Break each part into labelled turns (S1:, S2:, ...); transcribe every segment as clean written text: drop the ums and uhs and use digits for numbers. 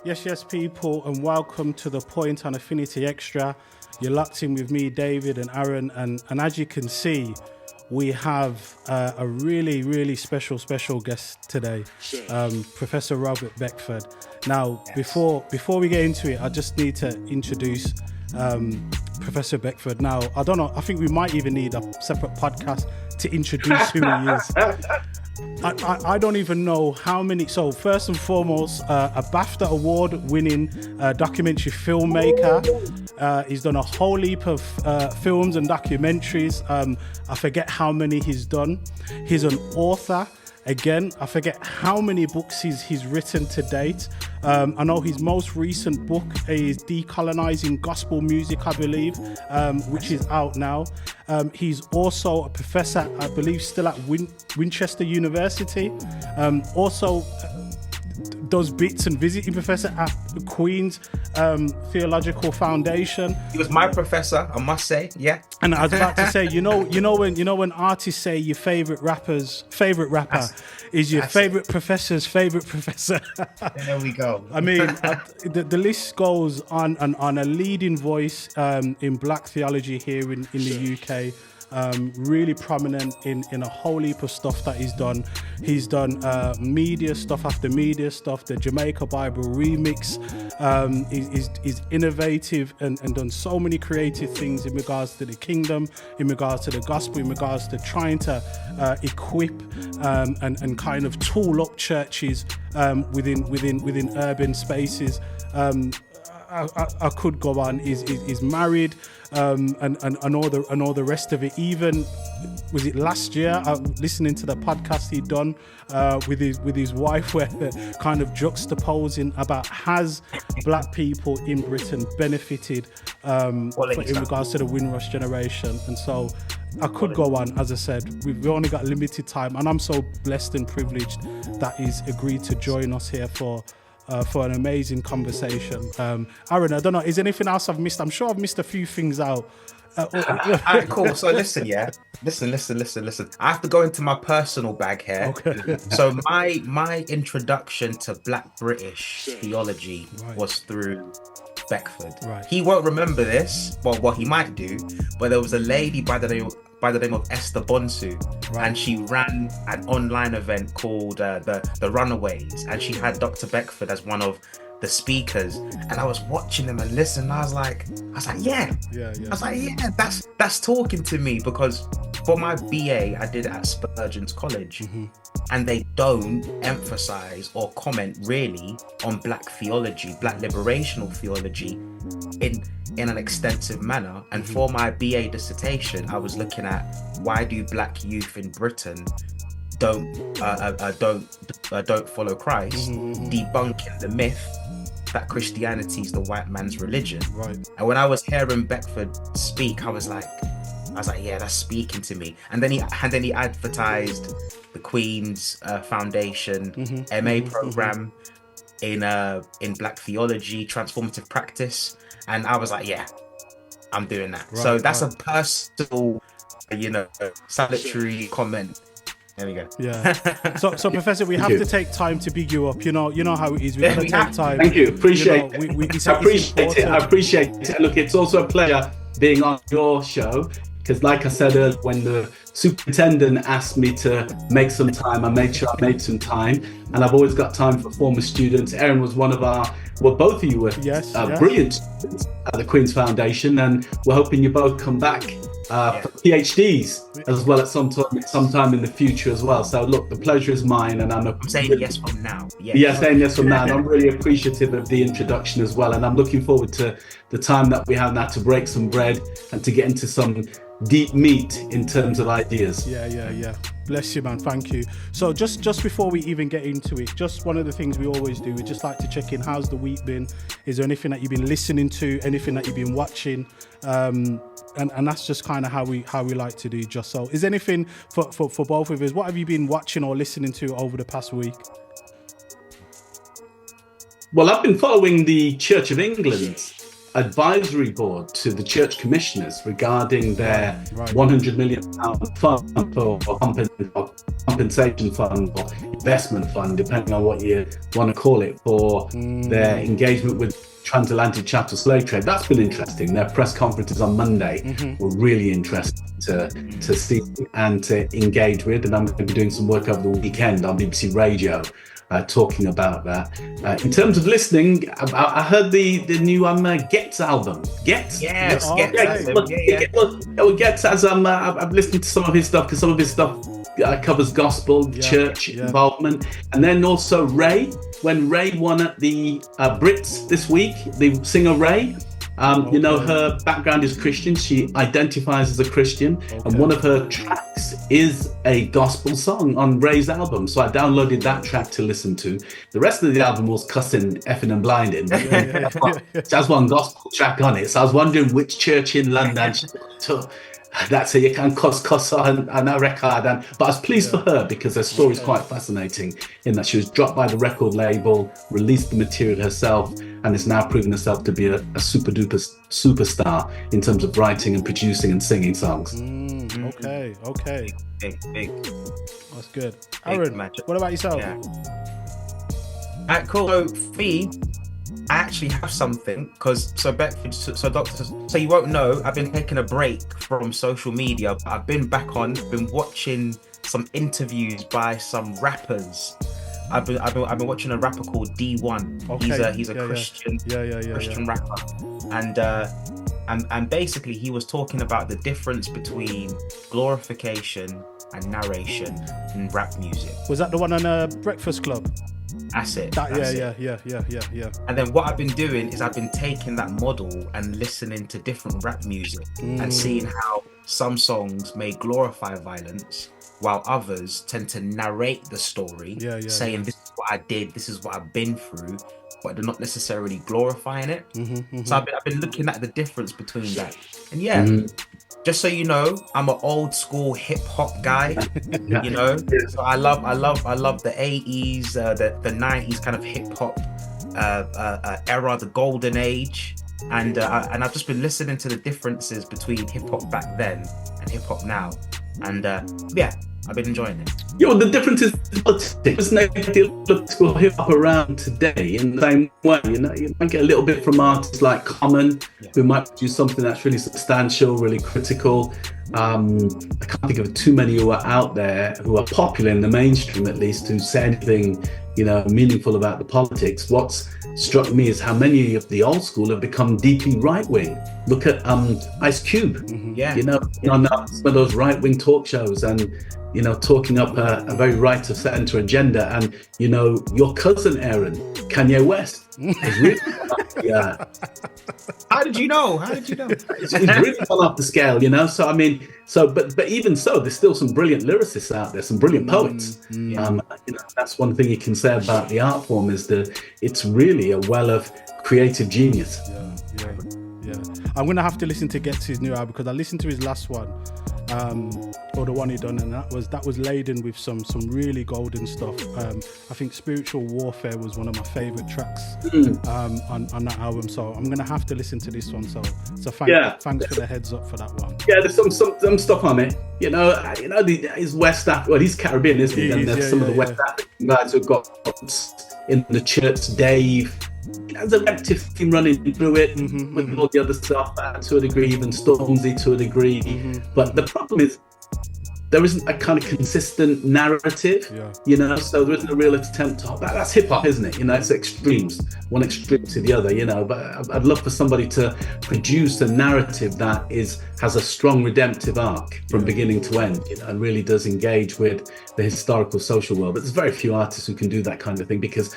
S1: Yes, people, and welcome to the Point on Affinity Extra. You're locked in with me, David and Aaron, and as you can see, we have a really, really special guest today, Professor Robert Beckford. Now, before we get into it, I just need to introduce Professor Beckford. Now, I don't know, I think we might even need a separate podcast to introduce who he is. I don't even know how many. So first and foremost, a BAFTA award-winning documentary filmmaker. He's done a whole heap of films and documentaries. I forget how many he's done. He's an author. Again, I forget how many books he's written to date. I know his most recent book is Decolonizing Gospel Music, I believe, which is out now. He's also a professor, I believe, still at Winchester University. Also does bits and visiting professor at the Queen's Theological Foundation.
S2: He was my professor, I must say, yeah.
S1: And I was about to say, you know when artists say your favorite rapper's favorite rapper is your favorite professor's favorite professor.
S2: There we go.
S1: I mean, the list goes on a leading voice in Black theology here in the UK. Really prominent in a whole heap of stuff that he's done. He's done media stuff after media stuff. The Jamaica Bible remix is innovative and done so many creative things in regards to the kingdom, in regards to the gospel, in regards to trying to equip and kind of tool up churches within urban spaces. I could go on. Is married, and all the rest of it. Even was it last year? Listening to the podcast he'd done with his wife, where they're kind of juxtaposing about has Black people in Britain benefited in regards to the Windrush generation, and so I could go on. As I said, we've only got limited time, and I'm so blessed and privileged that he's agreed to join us here for an amazing conversation. Aaron, I don't know, is there anything else I've missed? I'm sure I've missed a few things out.
S2: All right, cool. So listen. I have to go into my personal bag here. Okay. So my introduction to Black British theology was through Beckford. Right. He won't remember this, well, what he might do, but there was a lady by the name of Esther Bonsu, and she ran an online event called the Runaways, and she had Dr. Beckford as one of the speakers, and I was watching them and listening, and I was like, yeah. I was like, yeah, that's talking to me, because for my BA, I did it at Spurgeon's College, and they don't emphasize or comment really on Black theology, Black liberational theology in an extensive manner. And for my BA dissertation, I was looking at why do Black youth in Britain don't follow Christ, debunking the myth that Christianity is the white man's religion. Right. And when I was hearing Beckford speak, I was like, yeah, that's speaking to me. And then he advertised the Queen's Foundation MA program in Black theology, transformative practice, and I was like, yeah, I'm doing that. Right, so that's a personal, salutary comment. There we go. Yeah.
S1: So Professor, we have to take time to big you up. You know how it is. We have to take time.
S3: Thank you. Appreciate it. I appreciate it. Look, it's also a pleasure being on your show, because like I said earlier, when the superintendent asked me to make some time, I made sure I made some time, and I've always got time for former students. Aaron was one of both of you were brilliant students at the Queen's Foundation, and we're hoping you both come back for PhDs as well at sometime in the future as well. So look, the pleasure is mine, and I'm
S2: saying yes from now.
S3: Saying yes from now. And I'm really appreciative of the introduction as well, and I'm looking forward to the time that we have now to break some bread and to get into some deep meat in terms of ideas.
S1: Yeah. Bless you, man. Thank you. So just before we even get into it, just one of the things we always do, we just like to check in. How's the week been? Is there anything that you've been listening to? Anything that you've been watching? And that's just kind of how we like to do. Just so, is anything for both of us? What have you been watching or listening to over the past week?
S3: Well, I've been following the Church of England's advisory board to the church commissioners regarding their £100 million fund for compensation fund or investment fund, depending on what you want to call it, for their engagement with transatlantic chattel slave trade. That's been interesting. Their press conferences on Monday were really interesting to see and to engage with, and I'm going to be doing some work over the weekend on BBC Radio talking about that. In terms of listening, I heard the new Gets album. Gets?
S2: Yes,
S3: Gets, as I've listened to some of his stuff, because some of his stuff covers gospel, church involvement. And then also Ray, when Ray won at the Brits this week, the singer Ray, you know, her background is Christian. She identifies as a Christian, and one of her tracks is a gospel song on Ray's album. So I downloaded that track to listen to. The rest of the album was cussing, effing and blinding. Just one gospel track on it. So I was wondering which church in London she took. That's it. You can cuss on a record, but I was pleased for her, because her story is quite fascinating in that she was dropped by the record label, released the material herself, and is now proven herself to be a super duper superstar in terms of writing and producing and singing songs.
S1: Okay.
S2: Big.
S1: That's good. Aaron, what about yourself?
S2: Yeah. Alright, cool. So, Fee, I actually have something, because Beckford, Doctor, so you won't know, I've been taking a break from social media, but I've been back on, been watching some interviews by some rappers. I've been watching a rapper called D1. Okay. He's a Christian Christian rapper, and basically he was talking about the difference between glorification and narration in rap music.
S1: Was that the one on Breakfast Club?
S2: That's it.
S1: Yeah.
S2: And then what I've been doing is I've been taking that model and listening to different rap music and seeing how some songs may glorify violence while others tend to narrate the story, saying this is what I did, this is what I've been through, but they're not necessarily glorifying it. So I've been looking at the difference between that. And just so you know, I'm an old school hip hop guy. You know, so I love the 80s, the 90s kind of hip hop era, the golden age, and I've just been listening to the differences between hip hop back then and hip hop now, and I've been enjoying it.
S3: Yeah, well, the difference is politics. There's no hip hop around today in the same way. You know, you might get a little bit from artists like Common, who might produce something that's really substantial, really critical. I can't think of too many who are out there who are popular in the mainstream, at least, who say anything, you know, meaningful about the politics. What's struck me is how many of the old school have become deeply right-wing. Look at Ice Cube, you know, on some of those right-wing talk shows, and you know, talking up a very right of centre agenda. And you know, your cousin Aaron, Kanye West, is really
S2: How did you know?
S3: He's really gone off the scale, you know. So I mean, but even so, there's still some brilliant lyricists out there, some brilliant poets. You know, that's one thing you can say about the art form, is that it's really a well of creative genius.
S1: Yeah. I'm gonna have to listen to Gets' new album, because I listened to his last one, or the one he done, and that was laden with some really golden stuff. I think Spiritual Warfare was one of my favorite tracks on that album, so I'm gonna have to listen to this one. So thanks for the heads up for that one.
S3: Yeah, there's some stuff on it. You know, he's West African. Well, he's Caribbean, isn't he? And there's some of the West African guys who've got in the church. Dave, there's a collective theme running through it with all the other stuff, to a degree, even Stormzy to a degree. But the problem is, there isn't a kind of consistent narrative, you know, so there isn't a real attempt to, that's hip hop, isn't it? You know, it's extremes, one extreme to the other, you know, but I'd love for somebody to produce a narrative that has a strong redemptive arc from beginning to end, you know, and really does engage with the historical social world. But there's very few artists who can do that kind of thing, because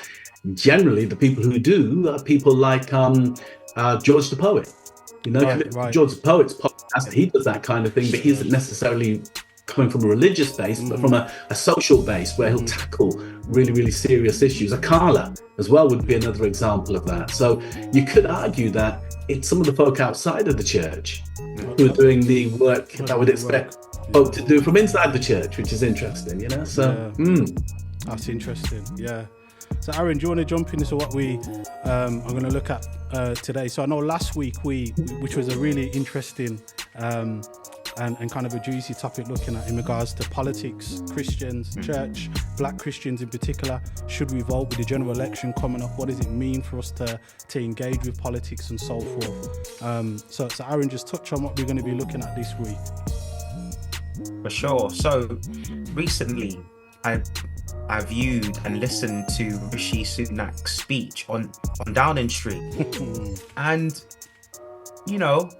S3: generally the people who do are people like George the Poet. You know, George the Poet's podcast, he does that kind of thing, but he isn't necessarily coming from a religious base, but from a social base, where he'll tackle really, really serious issues. Akala as well would be another example of that. So you could argue that it's some of the folk outside of the church who are doing the work that I would expect folk to do from inside the church, which is interesting, you know. So
S1: that's interesting. So Aaron, do you want to jump into what we are going to look at today? So I know last week which was a really interesting and kind of a juicy topic looking at in regards to politics, Christians, church, black Christians in particular. Should we vote with the general election coming up? What does it mean for us to engage with politics and so forth? So Aaron, just touch on what we're going to be looking at this week.
S2: For sure. So recently, I viewed and listened to Rishi Sunak's speech on Downing Street, and you know,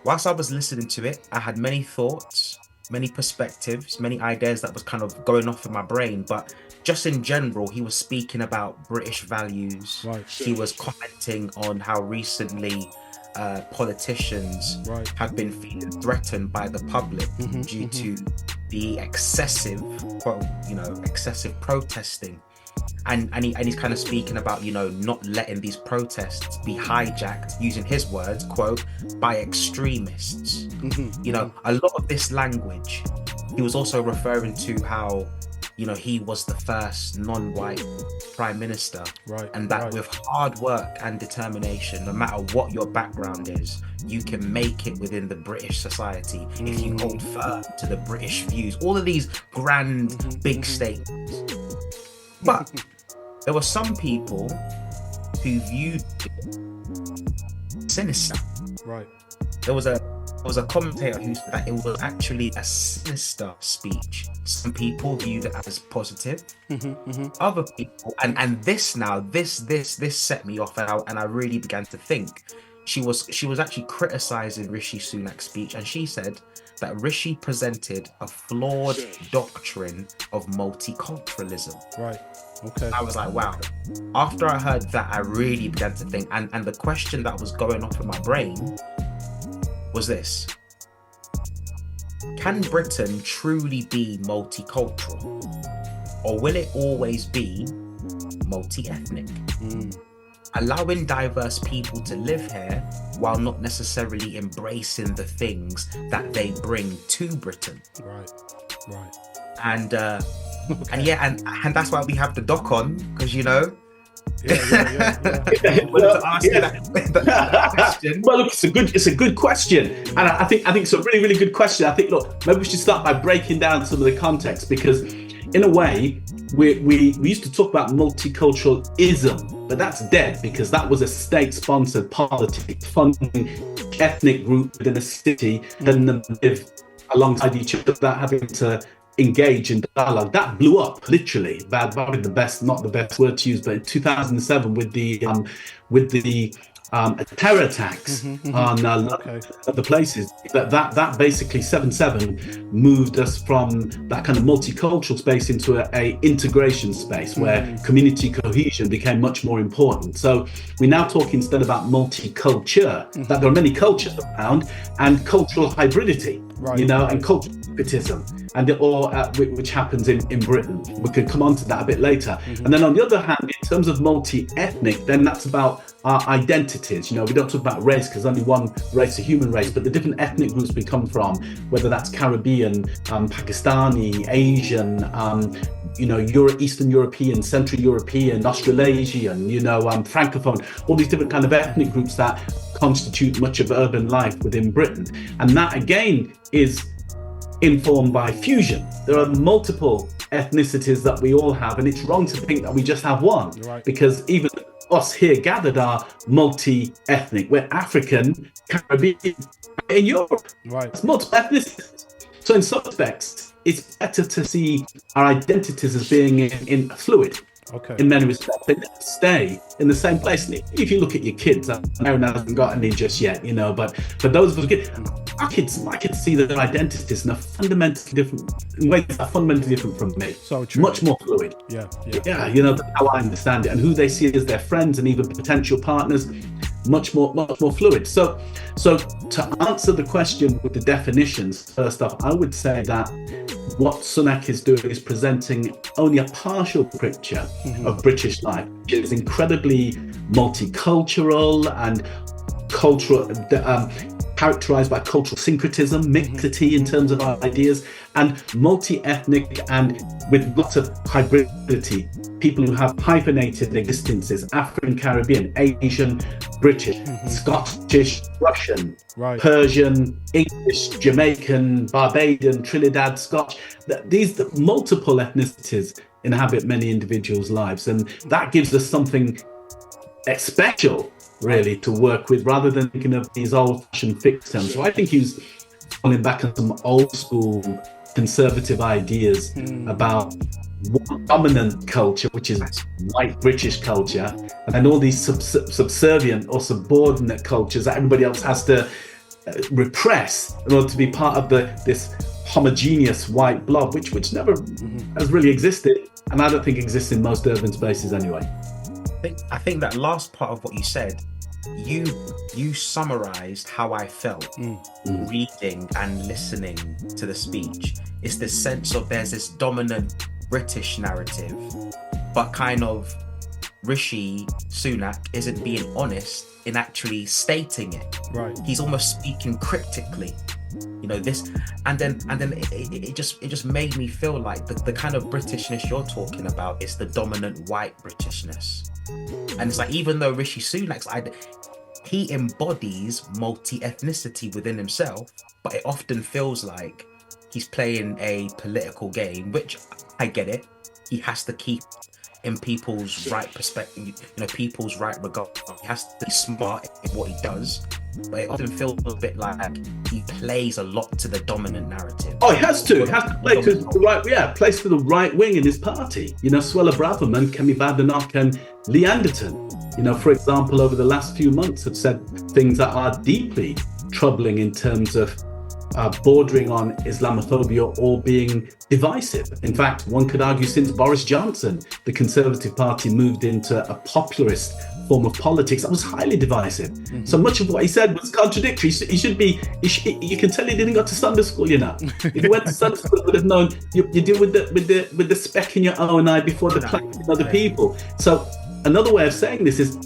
S2: whilst I was listening to it, I had many thoughts, many perspectives, many ideas that was kind of going off in my brain. But just in general, he was speaking about British values.
S1: Right.
S2: He was commenting on how recently politicians have been feeling threatened by the public due to the excessive protesting, and he's kind of speaking about, you know, not letting these protests be hijacked, using his words, quote, by extremists. You know, a lot of this language. He was also referring to how, you know, he was the first non-white prime minister, and that with hard work and determination, no matter what your background is, you can make it within the British society if you hold firm to the British views. All of these grand, big statements. But there were some people who viewed it sinister. Right. There was a commentator who said that it was actually a sinister speech. Some people viewed it as positive. Other people, and this set me off, and I really began to think. She was actually criticizing Rishi Sunak's speech, and she said that Rishi presented a flawed doctrine of multiculturalism. Right. Okay. I was like, wow. After I heard that, I really began to think, and the question that was going off in my brain was this: can Britain truly be multicultural, or will it always be multi-ethnic? Allowing diverse people to live here while not necessarily embracing the things that they bring to Britain. Right. And and that's why we have the doc on, because, you know,
S3: Well, look, it's a good question, and I think it's a really good question. I think, look, maybe we should start by breaking down some of the context, because in a way we used to talk about multiculturalism, but that's dead, because that was a state-sponsored policy funding ethnic group within a city, then them live alongside each other without having to engage in dialogue. That blew up, literally. Probably not the best word to use, but in 2007 with the terror attacks on the places, that basically 7/7 moved us from that kind of multicultural space into a integration space where community cohesion became much more important. So we now talk instead about multiculture, that there are many cultures around, and cultural hybridity, and cultural nepotism, and which happens in Britain. We could come on to that a bit later. And then on the other hand, in terms of multi-ethnic, then that's about our identities. We don't talk about race, because only one race, a human race, but the different ethnic groups we come from, whether that's Caribbean, Pakistani, Asian, Eastern European, Central European, Australasian, Francophone, all these different kind of ethnic groups that constitute much of urban life within Britain. And that again is informed by fusion. There are multiple ethnicities that we all have, and it's wrong to think that we just have one, because even us here gathered are multi-ethnic. We're African, Caribbean, in Europe. It's multiple ethnicities. So in some respects, it's better to see our identities as being in fluid. In many respects, they never stay in the same place. If you look at your kids, Aaron hasn't got any just yet, but for those of us kids, my kids see their identities in a fundamentally different ways that are fundamentally different from me. So true. Much more fluid. Yeah. That's how I understand it, and who they see as their friends and even potential partners, much more fluid. So to answer the question with the definitions, first off, I would say that what Sunak is doing is presenting only a partial picture of British life, which is incredibly multicultural and cultural, characterized by cultural syncretism, mixity in terms of ideas, and multi-ethnic and with lots of hybridity. People who have hyphenated existences: African, Caribbean, Asian, British, Scottish, Russian, Persian, English, Jamaican, Barbadian, Trinidad, Scotch. These multiple ethnicities inhabit many individuals' lives, and that gives us something special, really, to work with, rather than thinking of these old-fashioned fixed terms. So I think he was falling back on some old-school conservative ideas about one dominant culture, which is white British culture, and then all these subservient or subordinate cultures that everybody else has to repress in order to be part of this homogeneous white blob, which never has really existed, and I don't think exists in most urban spaces anyway.
S2: I think that last part of what you said, you summarized how I felt reading and listening to the speech. It's this sense of there's this dominant British narrative, but kind of Rishi Sunak isn't being honest in actually stating it.
S1: Right.
S2: He's almost speaking cryptically. You know, this, and then it just made me feel like the kind of Britishness you're talking about is the dominant white Britishness. And it's like, even though Rishi Sunak's he embodies multi-ethnicity within himself, but it often feels like he's playing a political game, which I get it. He has to keep in people's right perspective, you know, people's right regard. He has to be smart in what he does, but it often feels a bit like he plays a lot to the dominant narrative.
S3: Oh, he has to play to the right, plays to the right wing in his party. You know, Suella Braverman, Kemi Badenoch, and Lee Anderton, you know, for example, over the last few months have said things that are deeply troubling in terms of bordering on Islamophobia or being divisive. In fact, one could argue since Boris Johnson, the Conservative Party moved into a populist form of politics that was highly divisive. So much of what he said was contradictory. You can tell he didn't go to Sunday school, you know. If he went to Sunday school, he would have known you deal with the speck in your own eye before the plank in other people. So another way of saying this is,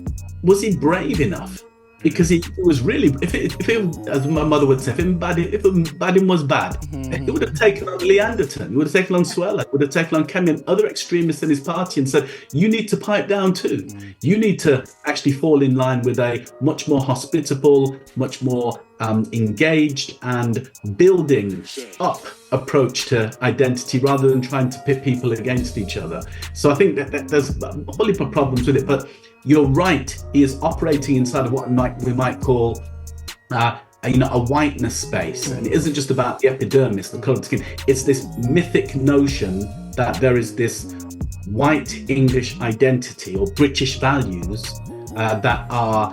S3: was he brave enough? Because he was really, if it, as my mother would say, if Badin was bad, he would have taken on Lee Anderton, he would have taken on Suella, he would have taken on Kemi and other extremists in his party and said, you need to pipe down too. You need to actually fall in line with a much more hospitable, much more engaged and building up approach to identity rather than trying to pit people against each other. So I think that there's a whole heap of problems with it, but you're right, he is operating inside of what we might call a whiteness space. And it isn't just about the epidermis, the colour of the skin. It's this mythic notion that there is this white English identity or British values that are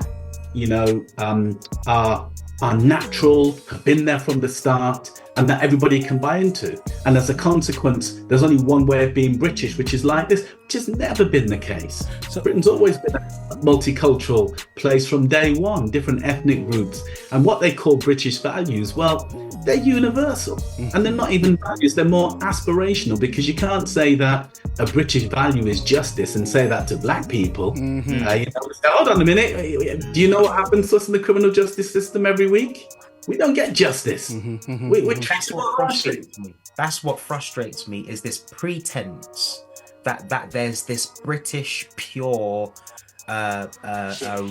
S3: natural, have been there from the start, and that everybody can buy into. And as a consequence, there's only one way of being British, which is like this, which has never been the case. So Britain's always been a multicultural place from day one, different ethnic groups. And what they call British values, well, they're universal. And they're not even values, they're more aspirational, because you can't say that a British value is justice and say that to black people. Hold on a minute, do you know what happens to us in the criminal justice system every week? We don't get justice.
S2: That's what frustrates me is this pretense that there's this British pure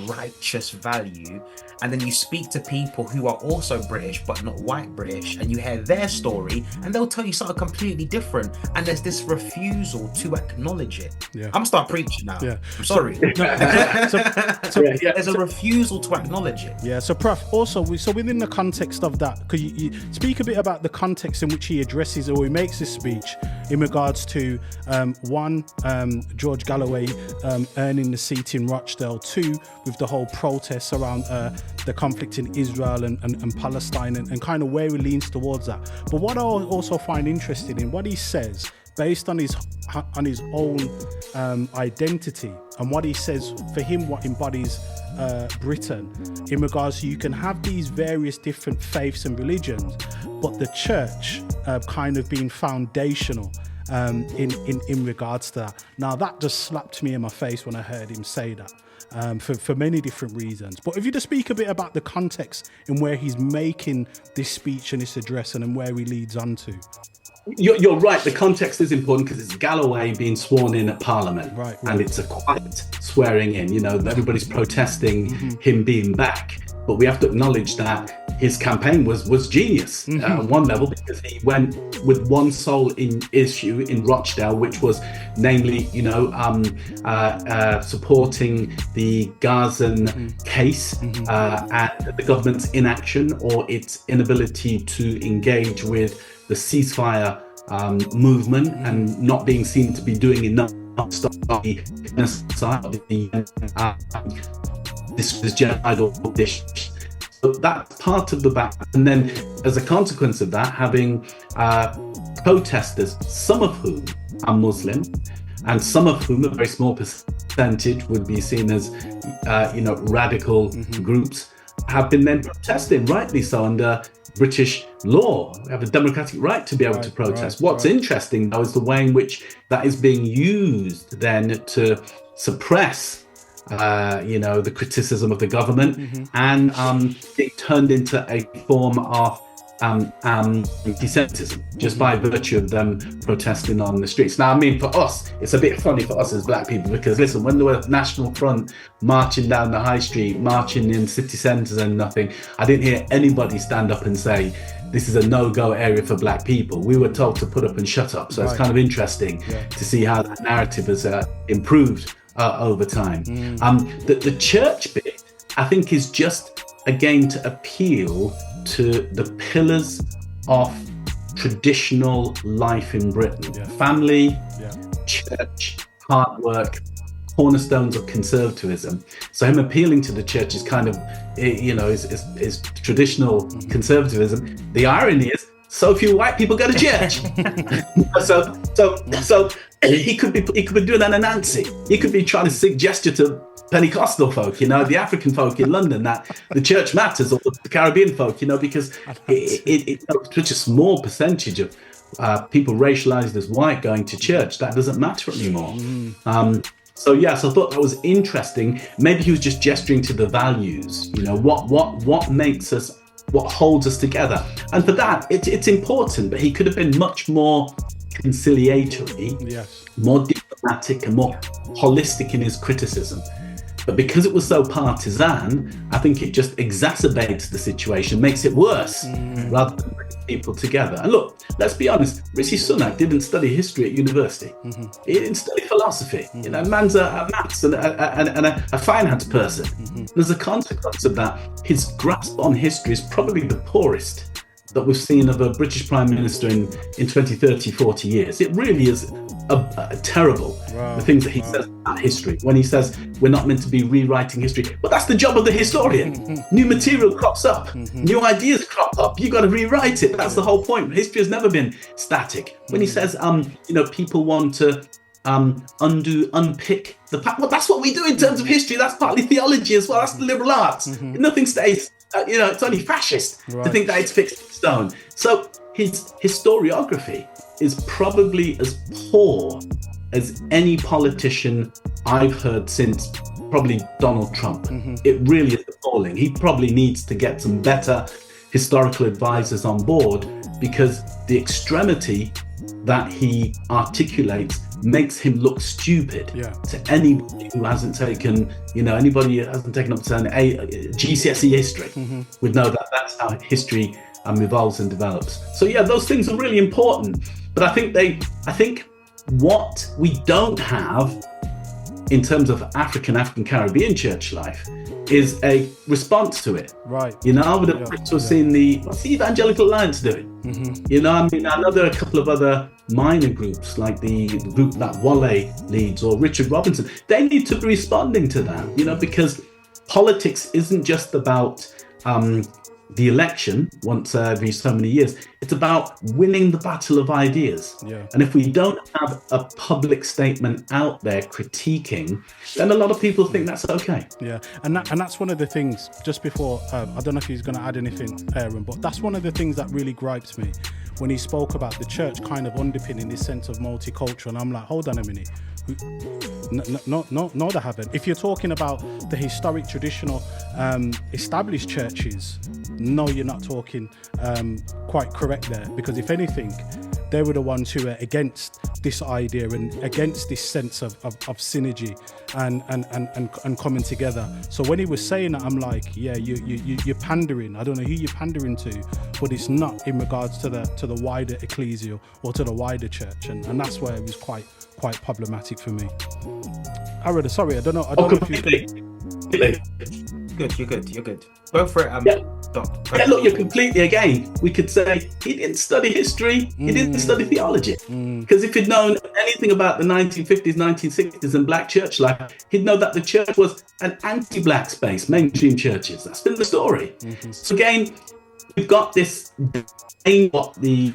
S2: righteous value, and then you speak to people who are also British but not white British, and you hear their story and they'll tell you something completely different, and there's this refusal to acknowledge it. I'm gonna start preaching now. I'm sorry. There's a refusal to acknowledge it. So Prof, also
S1: so within the context of that, could you speak a bit about the context in which he addresses or he makes this speech in regards to George Galloway earning the seat in Rochdale, 2 with the whole protests around the conflict in Israel and Palestine and kind of where he leans towards that. But what I also find interesting in what he says based on his own identity and what he says for him, what embodies Britain in regards to you can have these various different faiths and religions, but the church kind of being foundational in regards to that. Now, that just slapped me in my face when I heard him say that. For many different reasons. But if you just speak a bit about the context in where he's making this speech and this address and then where he leads on to.
S3: You're right. The context is important because it's Galloway being sworn in at Parliament.
S1: Right.
S3: And it's a quiet swearing in. You know, everybody's protesting him being back. But we have to acknowledge that his campaign was genius on one level, because he went with one sole issue in Rochdale, which was namely, supporting the Gazan case and the government's inaction or its inability to engage with the ceasefire movement and not being seen to be doing enough to stop the this was genocidal dish. So that's part of the back. And then as a consequence of that, having protesters, some of whom are Muslim, and some of whom, a very small percentage, would be seen as, radical groups, have been then protesting, rightly so, under British law. We have a democratic right to be able to protest. What's interesting, though, is the way in which that is being used then to suppress the criticism of the government and it turned into a form of anti-Semitism just by virtue of them protesting on the streets. Now, I mean, for us, it's a bit funny for us as black people because, listen, when there were National Front marching down the high street, marching in city centres and nothing, I didn't hear anybody stand up and say, this is a no-go area for black people. We were told to put up and shut up. So it's kind of interesting to see how that narrative has improved over time. The church bit, I think, is just, again, to appeal to the pillars of traditional life in Britain. Family, church, hard work, cornerstones of conservatism. So him appealing to the church is kind of, is traditional conservatism. The irony is, so few white people go to church. so he could be doing that in Nancy. He could be trying to suggest to Pentecostal folk, the African folk in London, that the church matters, or the Caribbean folk, because it's such a small percentage of people racialized as white going to church. That doesn't matter anymore. So I thought that was interesting. Maybe he was just gesturing to the values, what makes us, what holds us together. And for that, it's important, but he could have been much more conciliatory, more diplomatic and more holistic in his criticism. But because it was so partisan, I think it just exacerbates the situation, makes it worse, rather than bringing people together. And look, let's be honest, Rishi Sunak didn't study history at university. He didn't study philosophy. Man's a maths and a finance person. As a consequence of that, his grasp on history is probably the poorest that we've seen of a British Prime Minister in 20, 30, 40 years. It really is terrible, the things that he says about history. When he says we're not meant to be rewriting history. But that's the job of the historian. New material crops up, new ideas crop up. You got to rewrite it. That's the whole point. History has never been static. When he says, people want to unpick the past. Well, that's what we do in terms of history. That's partly theology as well. That's the liberal arts. Nothing stays, it's only fascist to think that it's fixed in stone. So his historiography is probably as poor as any politician I've heard since probably Donald Trump. It really is appalling. He probably needs to get some better historical advisors on board, because the extremity that he articulates makes him look stupid to anybody who hasn't taken, anybody who hasn't taken up to an GCSE history would know that that's how history evolves and develops. So those things are really important. But I think what we don't have in terms of African Caribbean church life is a response to it. Right. I would have liked to have seen what's the Evangelical Alliance doing? I know there are a couple of other minor groups, like the group that Wale leads or Richard Robinson. They need to be responding to that, because politics isn't just about the election once every so many years. It's about winning the battle of ideas. And if we don't have a public statement out there critiquing, then a lot of people think that's okay. And
S1: that's one of the things, just before, I don't know if he's going to add anything, Aaron, but that's one of the things that really gripes me when he spoke about the church kind of underpinning this sense of multicultural. And I'm like, hold on a minute. No, they haven't. If you're talking about the historic, traditional, established churches, no, you're not talking quite correct there. Because if anything, they were the ones who were against this idea and against this sense of synergy and coming together. So when he was saying that, I'm like, yeah, you're pandering. I don't know who you're pandering to, but it's not in regards to the wider ecclesia or to the wider church, and that's where it was quite problematic for me. Aaron, sorry, I don't know if you
S2: You're good. Go for it. Doc.
S3: Yeah, look, you're completely, again, we could say he didn't study history, he didn't study theology. Because if he'd known anything about the 1950s, 1960s and black church life, he'd know that the church was an anti-black space, mainstream churches. That's been the story. So again, we've got this, what the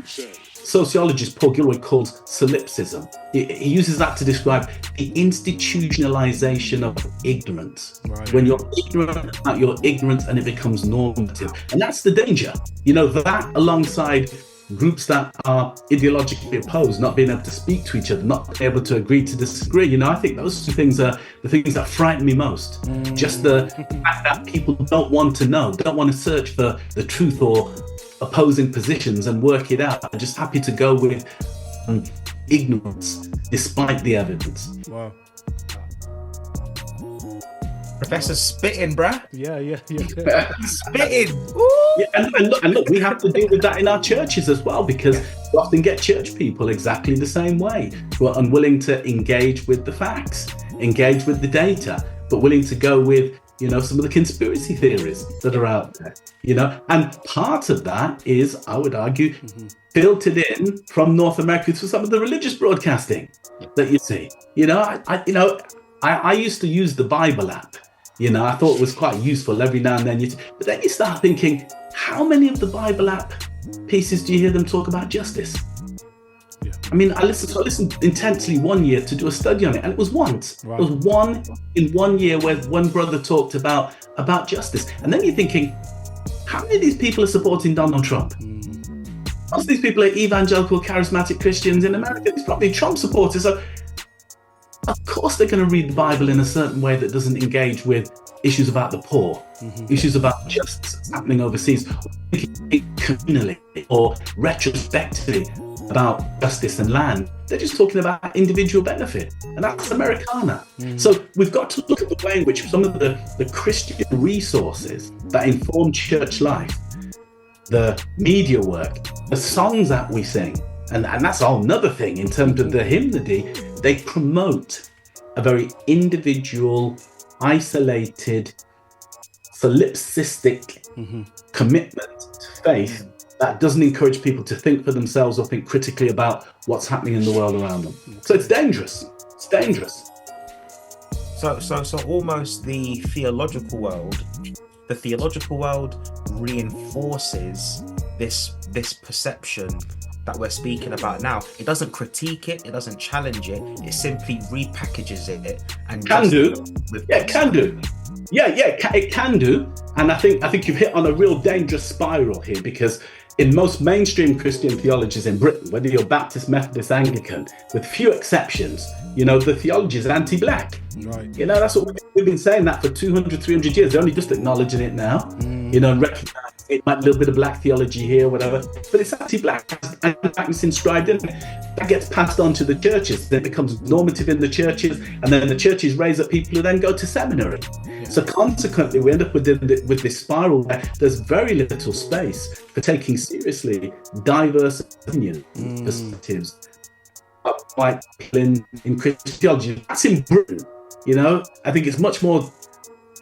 S3: sociologist Paul Gilroy calls solipsism. He uses that to describe the institutionalization of ignorance.
S1: Right.
S3: When you're ignorant about your ignorance and it becomes normative. And that's the danger. You know, that alongside groups that are ideologically opposed, not being able to speak to each other, not able to agree to disagree. You know, I think those two things are the things that frighten me most. Just the fact that people don't want to know, don't want to search for the truth or opposing positions and work it out. I'm just happy to go with ignorance despite the evidence.
S1: Wow.
S2: Professor spitting, bruh.
S1: Yeah.
S2: Spitting.
S3: Yeah, and look, we have to deal with that in our churches as well, because we often get church people exactly the same way, who are unwilling to engage with the facts, engage with the data, but willing to go with, you know, some of the conspiracy theories that are out there, you know, and part of that is, I would argue, filtered in from North America to some of the religious broadcasting that you see. You know, I used to use the Bible app. You know, I thought it was quite useful every now and then. But then you start thinking, how many of the Bible app pieces do you hear them talk about justice?
S1: Yeah.
S3: I mean, I listened intensely one year to do a study on it, and it was once.
S1: Right.
S3: It was one in 1 year where one brother talked about justice. And then you're thinking, how many of these people are supporting Donald Trump? Most of these people are evangelical, charismatic Christians in America. These probably Trump supporters. So of course they're going to read the Bible in a certain way that doesn't engage with issues about the poor, issues about justice happening overseas, communally or retrospectively about justice and land. They're just talking about individual benefit, and that's Americana. So we've got to look at the way in which some of the Christian resources that inform church life, the media work, the songs that we sing, and that's a whole nother thing in terms of the hymnody, they promote a very individual, isolated, solipsistic commitment to faith that doesn't encourage people to think for themselves or think critically about what's happening in the world around them. So it's dangerous. It's dangerous.
S2: So almost the theological world reinforces this perception that we're speaking about now. It doesn't critique it, it doesn't challenge it, it simply repackages it and
S3: can do. It can do. It can do. And I think you've hit on a real dangerous spiral here, because in most mainstream Christian theologies in Britain, whether you're Baptist, Methodist, Anglican, with few exceptions, you know, the theology is anti-black.
S1: Right.
S3: You know, that's what we've been saying that for 200, 300 years. They're only just acknowledging it now, you know, and recognizing it might be a little bit of black theology here, whatever, but it's anti-black, and blackness inscribed in it. That gets passed on to the churches, then it becomes normative in the churches, and then the churches raise up people who then go to seminary. So consequently, we end up with this spiral where there's very little space for taking seriously diverse opinion perspectives of white people in Christian theology. That's in Britain, you know. I think it's much more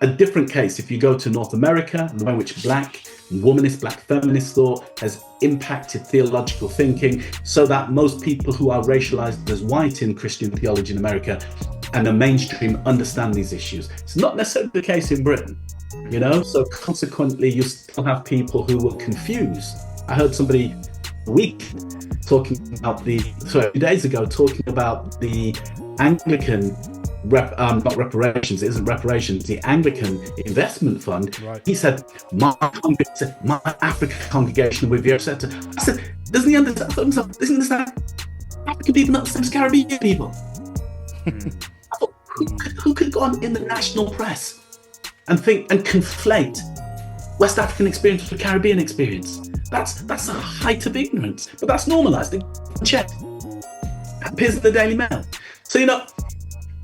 S3: a different case if you go to North America, and the way in which black and womanist, black feminist thought has impacted theological thinking, so that most people who are racialized as white in Christian theology in America and the mainstream understand these issues. It's not necessarily the case in Britain, you know, so consequently you still have people who will confuse. I heard somebody a week talking about a few days ago talking about the Anglican not reparations, it isn't reparations, the Anglican Investment Fund, he said, my African congregation with you, etc. I said, doesn't he understand? African people not the same as Caribbean people. I thought, who could go on in the national press and think and conflate West African experience with Caribbean experience? That's a height of ignorance, but that's normalised. Check. It appears in the Daily Mail.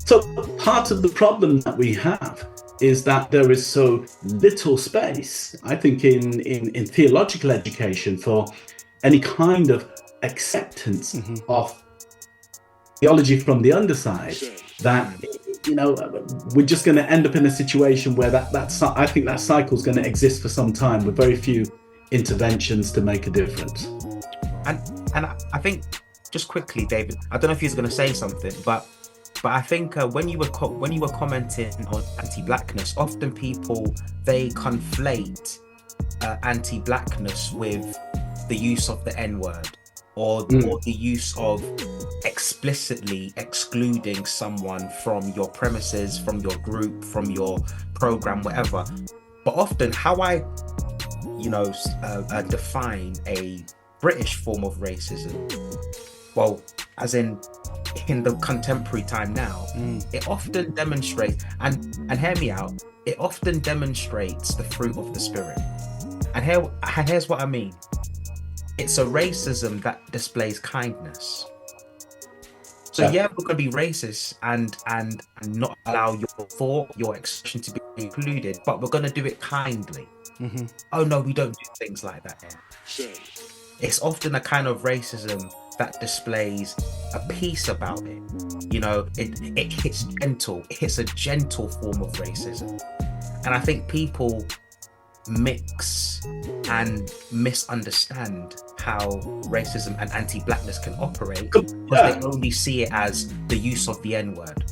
S3: So part of the problem that we have is that there is so little space, I think, in theological education for any kind of acceptance of theology from the underside, that we're just going to end up in a situation where I think that cycle is going to exist for some time with very few interventions to make a difference.
S2: And I think, just quickly, David, I don't know if he's going to say something, but I think when you were commenting on anti-blackness, often people, they conflate anti-blackness with the use of the N-word or the use of explicitly excluding someone from your premises, from your group, from your program, whatever. But often how I define a British form of racism, well, as in the contemporary time now, it often demonstrates, and hear me out, it often demonstrates the fruit of the spirit. And here's what I mean. It's a racism that displays kindness. So we're going to be racist and not allow your thought, your expression to be included, but we're going to do it kindly. Oh no, we don't do things like that here. It's often a kind of racism that displays a peace about it. It hits gentle. It hits a gentle form of racism. And I think people mix and misunderstand how racism and anti-blackness can operate because they only see it as the use of the N-word.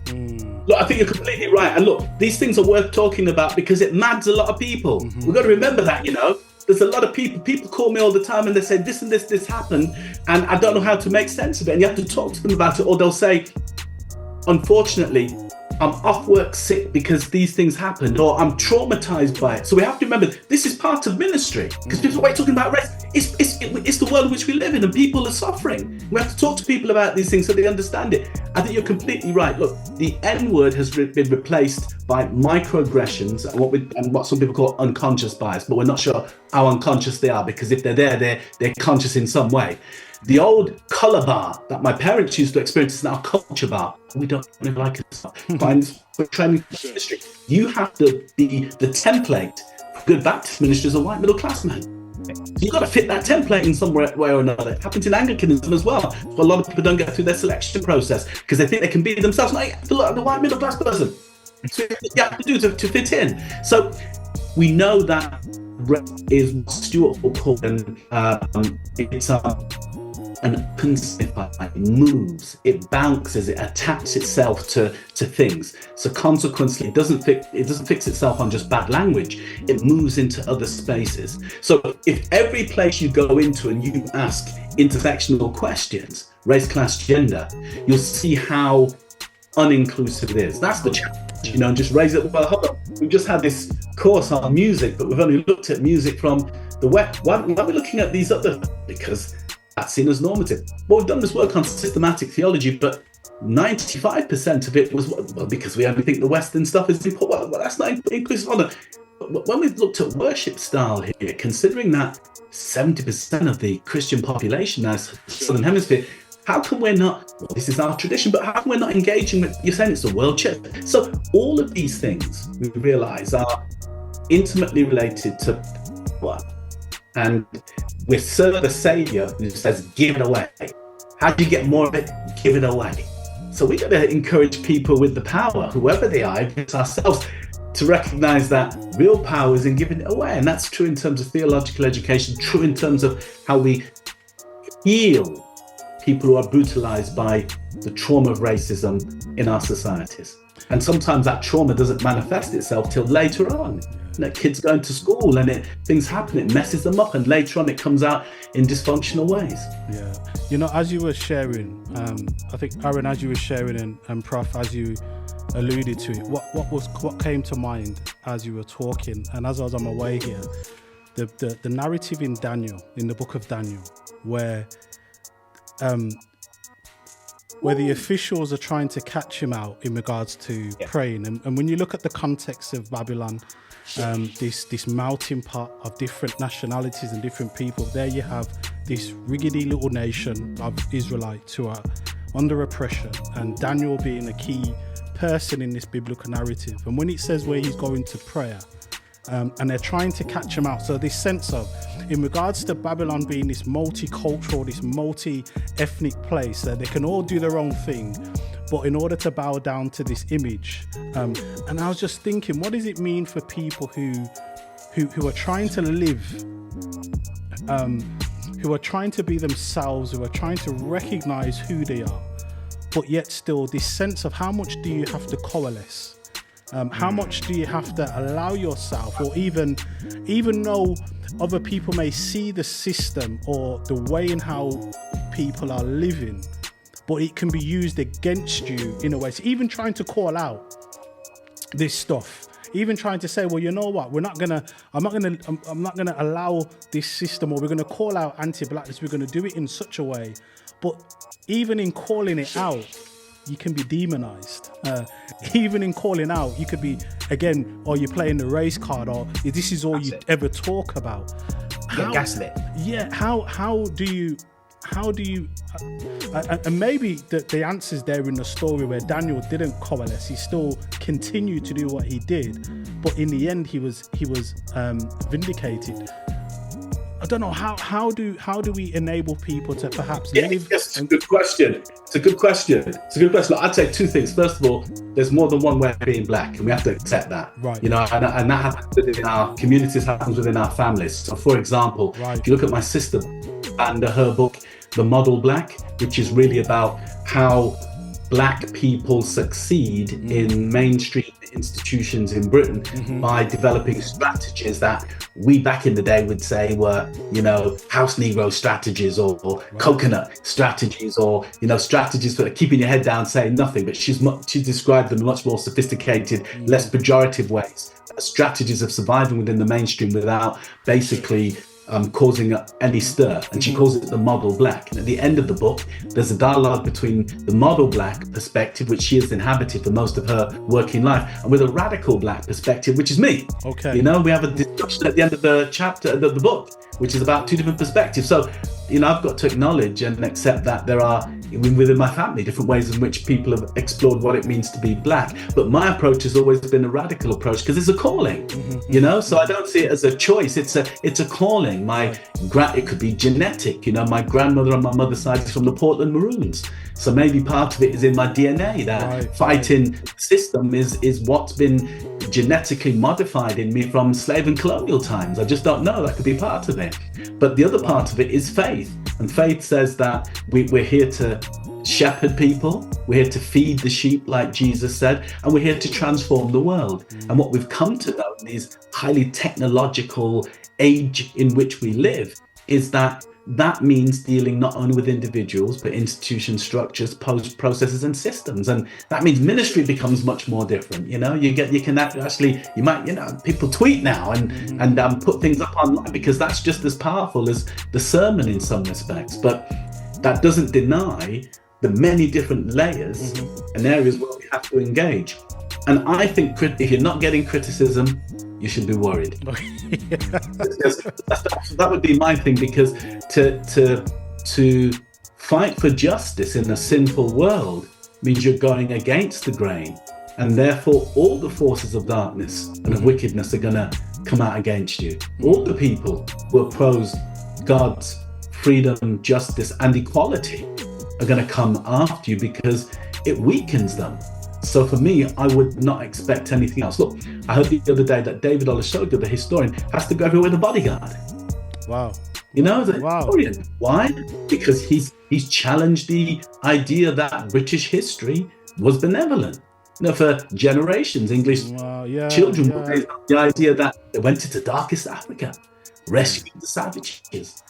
S3: Look, I think you're completely right. And look, these things are worth talking about because it mads a lot of people. We've got to remember that, There's a lot of people call me all the time and they say this and this happened and I don't know how to make sense of it. And you have to talk to them about it, or they'll say, unfortunately, I'm off work sick because these things happened, or I'm traumatized by it. So we have to remember this is part of ministry, because people are talking about race. It's the world in which we live in, and people are suffering. We have to talk to people about these things so they understand it. I think you're completely right. Look, the N-word has been replaced by microaggressions and what some people call unconscious bias, but we're not sure how unconscious they are, because if they're there, they're conscious in some way. The old colour bar that my parents used to experience is now a culture bar. We don't really like it. For training ministry, you have to be the template for good Baptist ministry as a white middle class man. You've got to fit that template in some way or another. It happens in Anglicanism as well. So a lot of people don't get through their selection process because they think they can be themselves. No, you have to look at the white middle class person. So you have to do to fit in. So we know that is what Stuart will call it's an open sniffer. It moves, it bounces, it attacks itself to things. So consequently, it doesn't fix itself on just bad language. It moves into other spaces. So if every place you go into and you ask intersectional questions, race, class, gender, you'll see how uninclusive it is. That's the challenge, just raise it. Well, hold on. We've just had this course on music, but we've only looked at music from the West. Why are we looking at these other? Because that's seen as normative. Well, we've done this work on systematic theology, but 95% of it was because we only think the Western stuff is important. Well, that's not inclusive. When we've looked at worship style here, considering that 70% of the Christian population now is Southern Hemisphere, how come we're not, this is our tradition, but how come we're not engaging with, you're saying it's the world church. So all of these things we realise are intimately related to what? And we serve a saviour who says, give it away. How do you get more of it? Give it away. So we got to encourage people with the power, whoever they are, it's ourselves, to recognise that real power is in giving it away. And that's true in terms of theological education, true in terms of how we heal people who are brutalised by the trauma of racism in our societies. And sometimes that trauma doesn't manifest itself till later on. Kids going to school and things happen, it messes them up, and later on it comes out in dysfunctional ways.
S1: Yeah, as you were sharing, I think Aaron, as you were sharing, and Prof, as you alluded to it. What came to mind as you were talking, and as I was on my way here, the narrative in Daniel, in the book of Daniel, where the officials are trying to catch him out in regards to praying, and when you look at the context of Babylon, this melting pot of different nationalities and different people, there you have this rickety little nation of Israelites who are under oppression, and Daniel being a key person in this biblical narrative. And when it says where he's going to prayer, and they're trying to catch him out, so this sense of, in regards to Babylon being this multicultural, this multi-ethnic place, that they can all do their own thing, but in order to bow down to this image, and I was just thinking, what does it mean for people who are trying to live, who are trying to be themselves, who are trying to recognize who they are, but yet still this sense of how much do you have to coalesce? How much do you have to allow yourself, or even though other people may see the system or the way in how people are living, but it can be used against you in a way. So even trying to call out this stuff, even trying to say, well, you know what, I'm not gonna allow this system, or we're gonna call out anti-blackness, we're gonna do it in such a way. But even in calling it out, you can be demonized. Even in calling out, you could be, again, or you're playing the race card, or this is all you ever talk about.
S2: Get gaslit.
S1: Yeah, how do you, and maybe the answer's there in the story where Daniel didn't coalesce. He still continued to do what he did, but in the end he was vindicated. I don't know, how do we enable people to perhaps live?
S3: Yes, it's a good question. It's a good question. I'd say two things. First of all, there's more than one way of being black, and we have to accept that.
S1: Right.
S3: You know, and that happens within our communities, happens within our families. So, for example, if you look at my sister and her book, The Model Black, which is really about how black people succeed in mainstream institutions in Britain by developing strategies that we back in the day would say were, you know, house Negro strategies or coconut strategies, or, you know, strategies for keeping your head down, saying nothing. But she described them in much more sophisticated, less pejorative ways, strategies of surviving within the mainstream without basically causing any stir, and she calls it the model black. And at the end of the book, there's a dialogue between the model black perspective, which she has inhabited for most of her working life, and with a radical black perspective, which is me.
S1: Okay.
S3: You know, we have a discussion at the end of the chapter, the book, which is about two different perspectives. So, you know, I've got to acknowledge and accept that there are, within my family, different ways in which people have explored what it means to be black. But my approach has always been a radical approach, because it's a calling, you know? So I don't see it as a choice. It's a calling. It could be genetic. You know, my grandmother on my mother's side is from the Portland Maroons. So maybe part of it is in my DNA, that fighting system is what's been genetically modified in me from slave and colonial times. I just don't know. That could be part of it. But the other part of it is faith. And faith says that we're here to shepherd people. We're here to feed the sheep, like Jesus said, and we're here to transform the world. And what we've come to know in this highly technological age in which we live is that means dealing not only with individuals, but institutions, structures, processes, and systems. And that means ministry becomes much more different. You know, you might, you know, people tweet now and put things up online, because that's just as powerful as the sermon in some respects. But that doesn't deny the many different layers and areas where we have to engage. And I think if you're not getting criticism, you should be worried. That would be my thing, because to fight for justice in a sinful world means you're going against the grain, and therefore all the forces of darkness and of wickedness are going to come out against you. All the people who oppose God's freedom, justice, and equality are going to come after you, because it weakens them. So for me, I would not expect anything else. Look, I heard the other day that David Olusoga, the historian, has to go everywhere with a bodyguard.
S1: Wow.
S3: You know, the historian. Why? Because he's challenged the idea that British history was benevolent. You know, for generations, English children were raised on the idea that they went into darkest Africa, rescued the savages.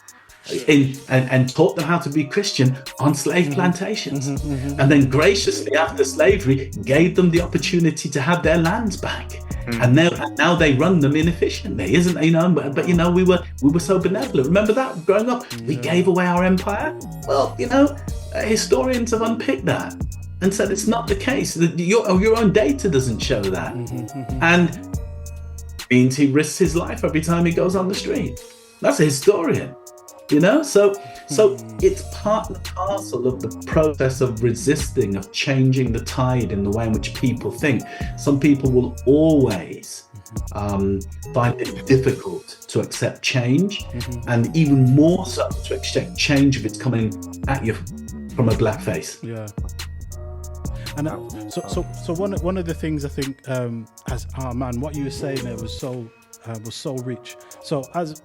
S3: and taught them how to be Christian on slave plantations, and then graciously after slavery gave them the opportunity to have their lands back. And now they run them inefficiently, isn't it? But we were so benevolent. Remember that growing up, we gave away our empire. Well, historians have unpicked that and said it's not the case. That your own data doesn't show that, and means he risks his life every time he goes on the street. That's a historian. So it's part and parcel of the process of resisting, of changing the tide in the way in which people think. Some people will always find it difficult to accept change, and even more so to accept change if it's coming at you from a black face.
S1: Yeah. And so one of the things I think, what you were saying there was so rich. So as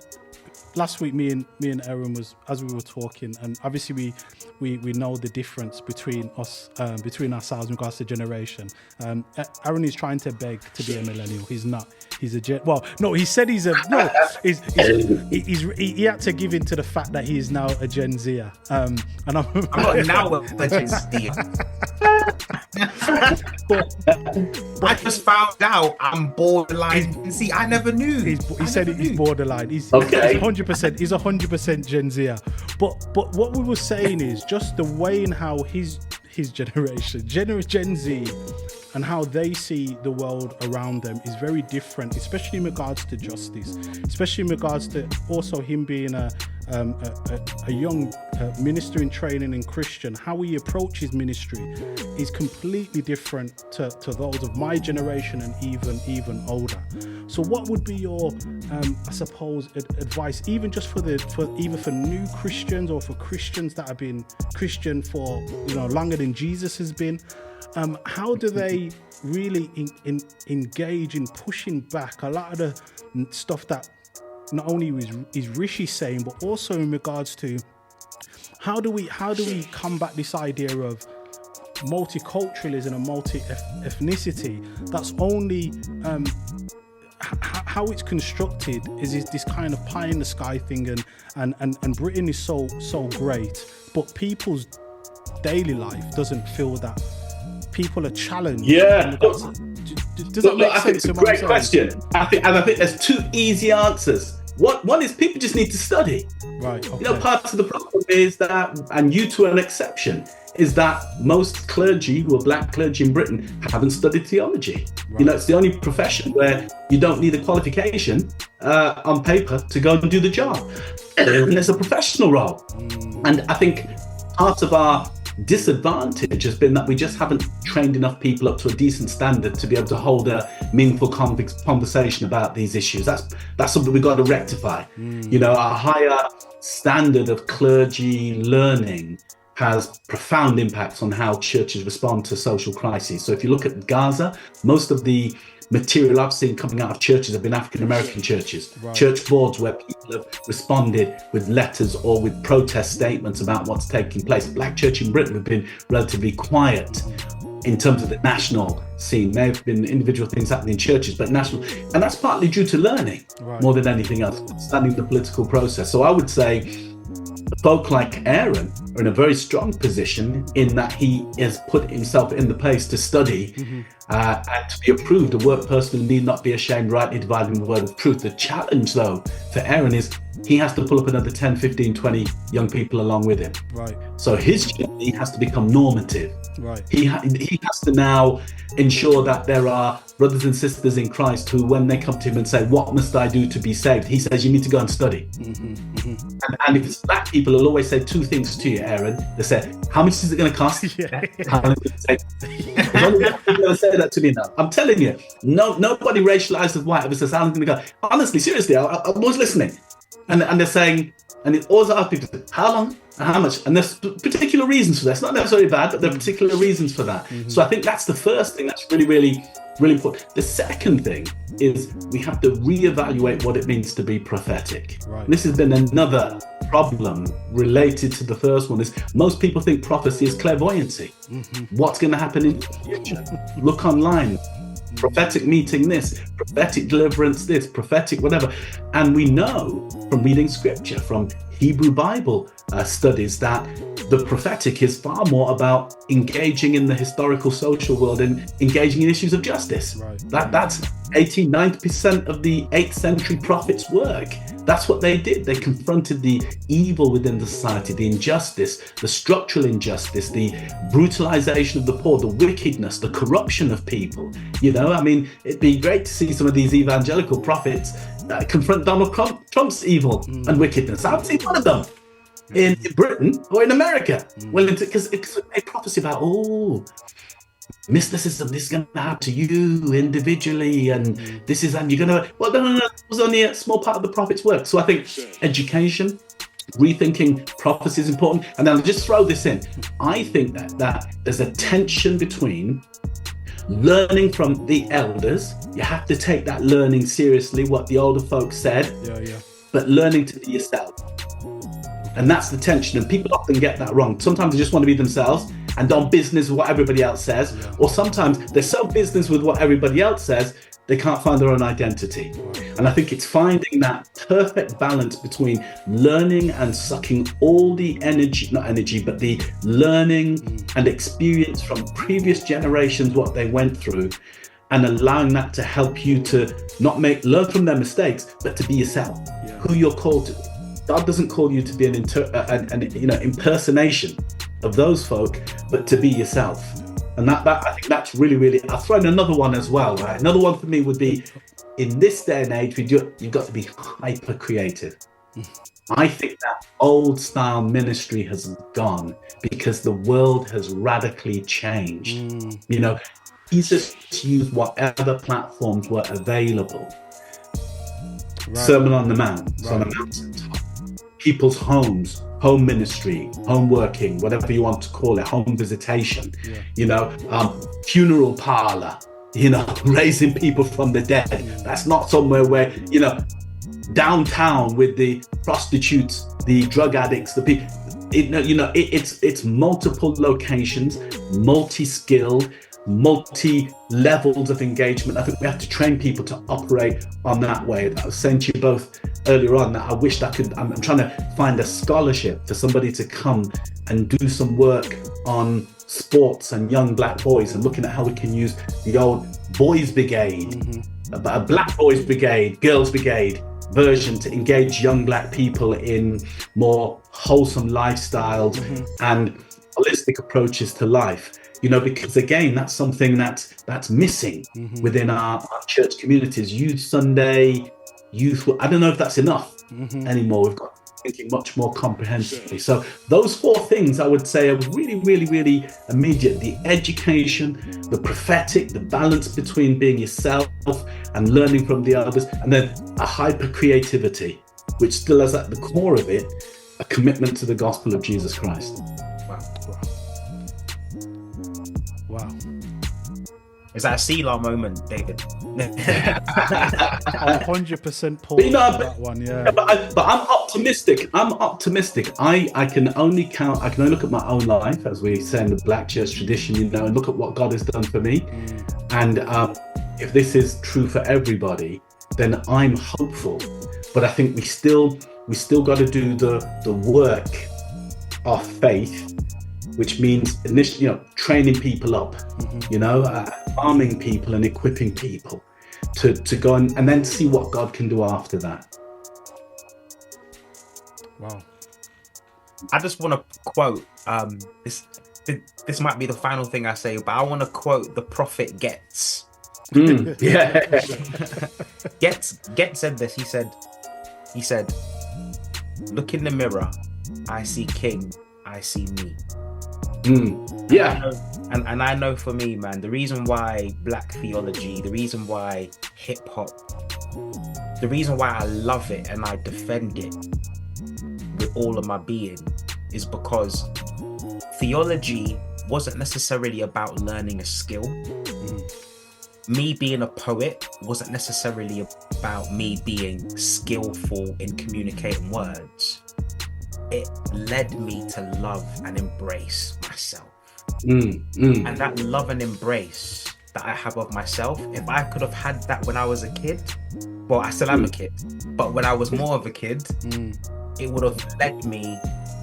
S1: last week, me and Aaron as we were talking, and obviously we know the difference between us, between ourselves in regards to generation. Aaron is trying to beg to be a millennial. He's not. He's a Gen. Well, no, he said he had to give in to the fact that he is now a Gen Zer. And I'm
S2: not now a Gen Z. I just found out I'm borderline. See, I never knew.
S1: He said he's borderline. He's 100%. He's 100% Gen Z. But what we were saying is just the way in how his generation, Gen Z, and how they see the world around them is very different, especially in regards to justice, especially in regards to also him being a young minister in training in Christian. How he approaches ministry is completely different to those of my generation and even older. So what would be your I suppose advice, even just for either for new Christians or for Christians that have been Christian for longer than Jesus has been? How do they really engage in pushing back a lot of the stuff that not only is Rishi saying, but also in regards to how do we combat this idea of multiculturalism and multi-ethnicity? That's only how it's constructed is this kind of pie in the sky thing, and Britain is so great, but people's daily life doesn't feel that. People are challenged.
S3: Yeah.
S1: Does that make sense?
S3: I think it's a great question. I think there's two easy answers. One is people just need to study.
S1: Right. Okay.
S3: Part of the problem is that, and you to an exception, is that most clergy who are black clergy in Britain haven't studied theology. Right. It's the only profession where you don't need a qualification on paper to go and do the job. And it's a professional role. And I think part of our disadvantage has been that we just haven't trained enough people up to a decent standard to be able to hold a meaningful conversation about these issues. That's something we've got to rectify. A higher standard of clergy learning has profound impacts on how churches respond to social crises. So if you look at Gaza, most of the material I've seen coming out of churches have been African-American churches, church boards where people have responded with letters or with protest statements about what's taking place. Black church in Britain have been relatively quiet in terms of the national scene. There have been individual things happening in churches, but national, and that's partly due to learning more than anything else, studying the political process. So I would say folk like Aaron are in a very strong position in that he has put himself in the place to study and to be approved, a work person who need not be ashamed, rightly dividing the word of truth. The challenge, though, for Aaron is he has to pull up another 10, 15, 20 young people along with him. Right. So his journey has to become normative. Right. He has to now ensure that there are brothers and sisters in Christ who, when they come to him and say, what must I do to be saved? He says, you need to go and study. And if it's black people, will always say two things to you, Aaron. They say, how much is it going to cost? How much is it going to say that to me now? I'm telling you, nobody racialized as white ever says, I'm going to go. Honestly, seriously, I was listening. And they're saying, and it always asks people, how long and how much? And there's particular reasons for that. It's not necessarily bad, but there are particular reasons for that. So I think that's the first thing that's really, really, really important. The second thing is we have to reevaluate what it means to be prophetic. Right. This has been another problem related to the first one is most people think prophecy is clairvoyancy. What's going to happen in the future? Look online. Prophetic meeting this, prophetic deliverance this, prophetic whatever. And we know from reading scripture, from Hebrew Bible studies, that the prophetic is far more about engaging in the historical social world and engaging in issues of justice.
S1: Right.
S3: That's 80-90% of the 8th century prophets' work. That's what they did. They confronted the evil within the society, the injustice, the structural injustice, the brutalization of the poor, the wickedness, the corruption of people. You know, I mean, it'd be great to see some of these evangelical prophets confront Donald Trump's evil and wickedness. I haven't seen one of them in Britain or in America. Well, because it's a prophecy about, mysticism, this is going to happen to you individually, and this is, and you're going to, well, no, it was only a small part of the prophet's work. So I think education, rethinking prophecy is important. And then I'll just throw this in. I think that there's a tension between learning from the elders. You have to take that learning seriously, what the older folks said, but learning to be yourself. And that's the tension. And people often get that wrong. Sometimes they just want to be themselves and don't business with what everybody else says. Or sometimes they're so business with what everybody else says, they can't find their own identity. And I think it's finding that perfect balance between learning and sucking all the energy, not energy, but the learning and experience from previous generations, what they went through, and allowing that to help you to not learn from their mistakes, but to be yourself, who you're called to. God doesn't call you to be an impersonation of those folk, but to be yourself. And that I think that's really, really. I'll throw in another one as well. Right? Another one for me would be, in this day and age, you've got to be hyper creative. I think that old style ministry has gone because the world has radically changed. You know, Jesus used whatever platforms were available. Sermon on the Mount, on the mountaintop. People's homes, home ministry, home working, whatever you want to call it, home visitation, funeral parlor, raising people from the dead. That's not somewhere where, downtown with the prostitutes, the drug addicts, the people, it's multiple locations, multi-skilled, multi-levels of engagement. I think we have to train people to operate on that way. I was saying to you both earlier on that I wished I'm trying to find a scholarship for somebody to come and do some work on sports and young black boys and looking at how we can use the old boys brigade, a black boys brigade, girls brigade version to engage young black people in more wholesome lifestyles and holistic approaches to life. Because again, that's something that's missing within our church communities. Youth Sunday, I don't know if that's enough anymore. We've got thinking much more comprehensively. So those 4 things I would say are really, really, really immediate. The education, the prophetic, the balance between being yourself and learning from the others, and then a hyper creativity, which still has at the core of it a commitment to the gospel of Jesus Christ.
S1: Wow.
S2: Is that a Selah moment, David?
S1: 100% Paul that one,
S3: But I'm optimistic. I can only look at my own life, as we say in the Black church tradition, and look at what God has done for me. And if this is true for everybody, then I'm hopeful. But I think we still got to do the work of faith, which means initially, training people up, arming people and equipping people to go and then see what God can do after that.
S1: Wow.
S2: I just want to quote, this might be the final thing I say, but I want to quote the prophet Getz. Getz said this. He said, "Look in the mirror, I see King, I see me." And I know for me, man, the reason why black theology, the reason why hip hop, the reason why I love it and I defend it with all of my being is because theology wasn't necessarily about learning a skill. Me being a poet wasn't necessarily about me being skillful in communicating words. it led me to love and embrace myself. And that love and embrace that I have of myself, if I could have had that when I was a kid, well, I still am a kid, but when I was more of a kid, it would have led me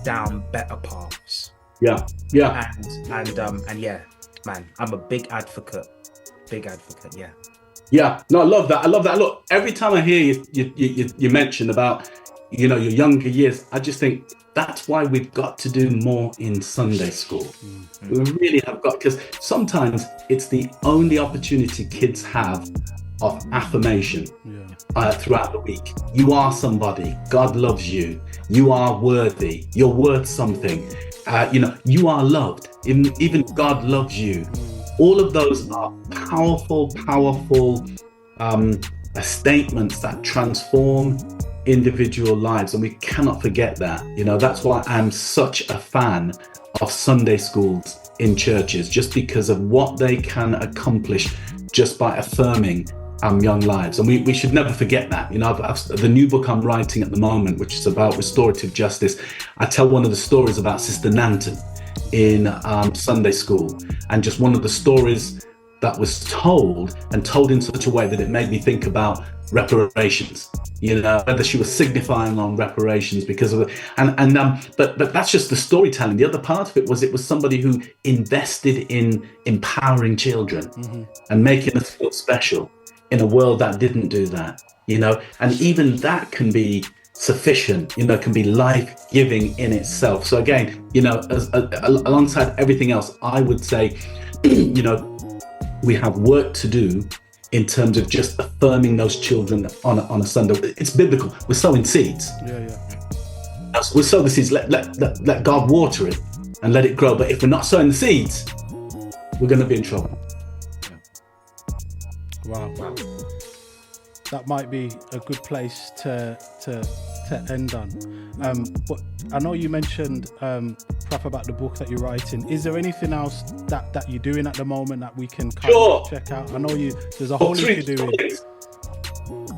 S2: down better paths.
S3: And
S2: yeah, man, I'm a big advocate.
S3: No, I love that. Look, every time I hear you mention about, you know, your younger years, I just think that's why we've got to do more in Sunday school. We really have got, because sometimes it's the only opportunity kids have of affirmation throughout the week. You are somebody. God loves you. You are worthy. You're worth something. You know, you are loved. Even God loves you. All of those are powerful statements that transform individual lives, and we cannot forget that. You know, that's why I'm such a fan of Sunday schools in churches, just because of what they can accomplish just by affirming young lives. And we should never forget that. You know, the new book I'm writing at the moment, which is about restorative justice, I tell one of the stories about Sister Nanton in Sunday school, and just one of the stories that was told in such a way that it made me think about reparations, you know, whether she was signifying on reparations because of it. But that's just the storytelling. The other part of it was somebody who invested in empowering children and making us feel special in a world that didn't do that, you know, and even that can be sufficient, you know, can be life-giving in itself. So again, you know, alongside everything else, I would say, you know, we have work to do in terms of just affirming those children on a Sunday. It's biblical. We're sowing seeds. We'll sow the seeds. Let God water it and let it grow. But if we're not sowing the seeds, we're going to be in trouble.
S1: Wow. That might be a good place to end on. But I know you mentioned, Prof, about the book that you're writing. Is there anything else that you're doing at the moment that we can kind of check out? I know there's a whole heap you're doing.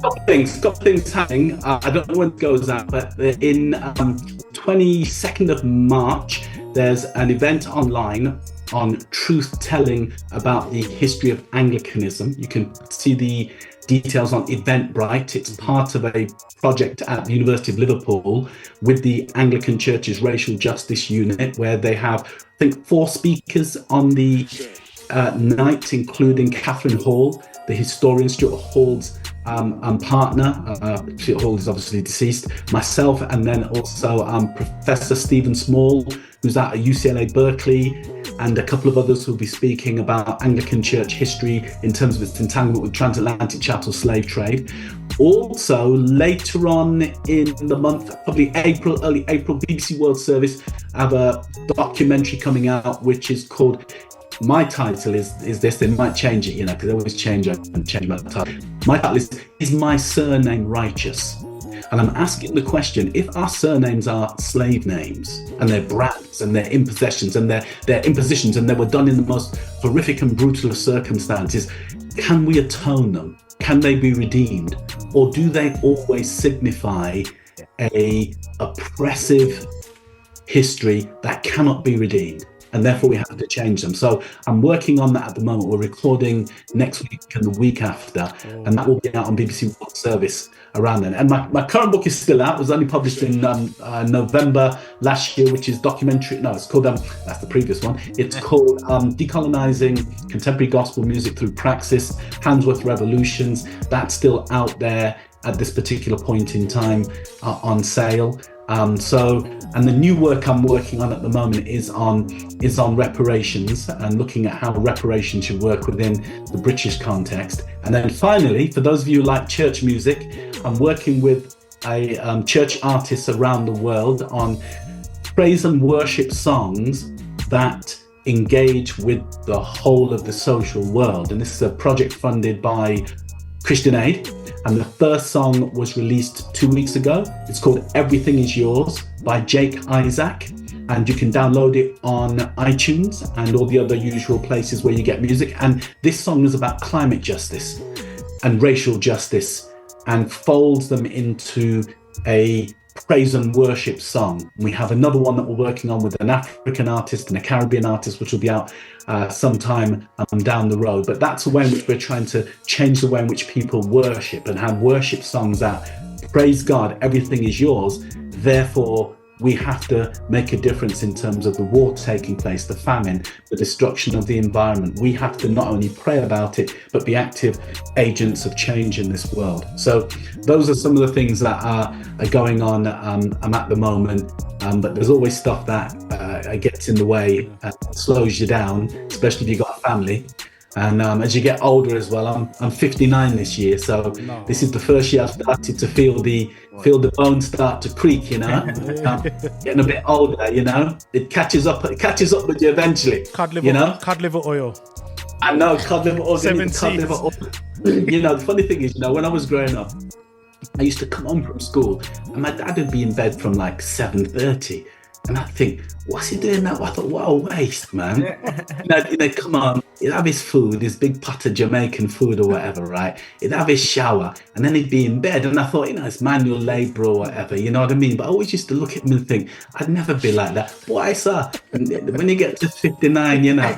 S3: Couple things happening. I don't know when it goes out, but in 22nd of March, there's an event online on truth-telling about the history of Anglicanism. You can see the details on Eventbrite. It's part of a project at the University of Liverpool with the Anglican Church's Racial Justice Unit, where they have, I think, 4 speakers on the night, including Catherine Hall, the historian, Stuart Hall's partner. Stuart Hall is obviously deceased. Myself, and then also Professor Stephen Small, who's at UCLA Berkeley, and a couple of others who'll be speaking about Anglican Church history in terms of its entanglement with transatlantic chattel slave trade. Also, later on in the month, probably early April, BBC World Service have a documentary coming out, which is called, my title is this, they might change it, you know, because they always change my title. My title is My Surname Righteous? And I'm asking the question, if our surnames are slave names and they're brands and they're impositions and they're impositions and they were done in the most horrific and brutal of circumstances, can we atone them? Can they be redeemed? Or do they always signify a oppressive history that cannot be redeemed? And therefore we have to change them. So I'm working on that at the moment. We're recording next week and the week after, and that will be out on BBC World Service around then. And my current book is still out. It was only published in November last year, which is documentary. No, it's called, that's the previous one. It's called Decolonizing Contemporary Gospel Music Through Praxis, Handsworth Revolutions. That's still out there at this particular point in time on sale. And the new work I'm working on at the moment is on reparations and looking at how reparations should work within the British context. And then finally, for those of you who like church music, I'm working with a church artists around the world on praise and worship songs that engage with the whole of the social world. And this is a project funded by Christian Aid. And the first song was released 2 weeks ago. It's called Everything Is Yours by Jake Isaac. And you can download it on iTunes and all the other usual places where you get music. And this song is about climate justice and racial justice and folds them into a praise and worship song. We have another one that we're working on with an African artist and a Caribbean artist, which will be out sometime down the road. But that's the way in which we're trying to change the way in which people worship and have worship songs that praise God, everything is yours. Therefore, we have to make a difference in terms of the war taking place, the famine, the destruction of the environment. We have to not only pray about it, but be active agents of change in this world. So those are some of the things that are going on at the moment. But there's always stuff that gets in the way, slows you down, especially if you've got a family. And as you get older as well, I'm 59 this year, so this is the first year I've started to feel the bones start to creak, you know. Getting a bit older, you know. It catches up with you eventually. Cod
S1: liver oil.
S3: I know, cod liver oil.
S1: 17.
S3: You know, the funny thing is, you know, when I was growing up, I used to come home from school and my dad would be in bed from like 7:30. And I think, what's he doing now? I thought, what a waste, man. You know, come on, he'd have his food, his big pot of Jamaican food or whatever, right? He'd have his shower and then he'd be in bed. And I thought, you know, it's manual labor or whatever, you know what I mean? But I always used to look at him and think, I'd never be like that. Boy, sir, when you get to 59, you know,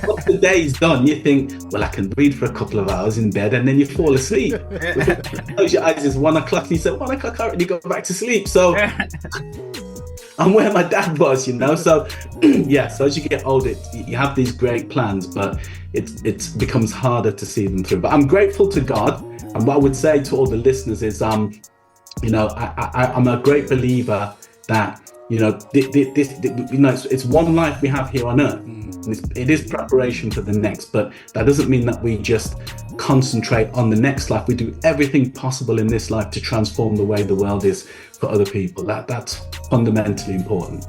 S3: once the day's done, you think, well, I can read for a couple of hours in bed and then you fall asleep. Close your eyes, it's 1 o'clock and you say, 1 o'clock, I already go back to sleep. So I'm where my dad was, you know. So yeah, so as you get older, you have these great plans, but it becomes harder to see them through. But I'm grateful to God, and what I would say to all the listeners is, you know, I'm a great believer that, you know, this you know, it's one life we have here on earth. It is preparation for the next, but that doesn't mean that we just concentrate on the next life. We do everything possible in this life to transform the way the world is for other people. That's fundamentally important.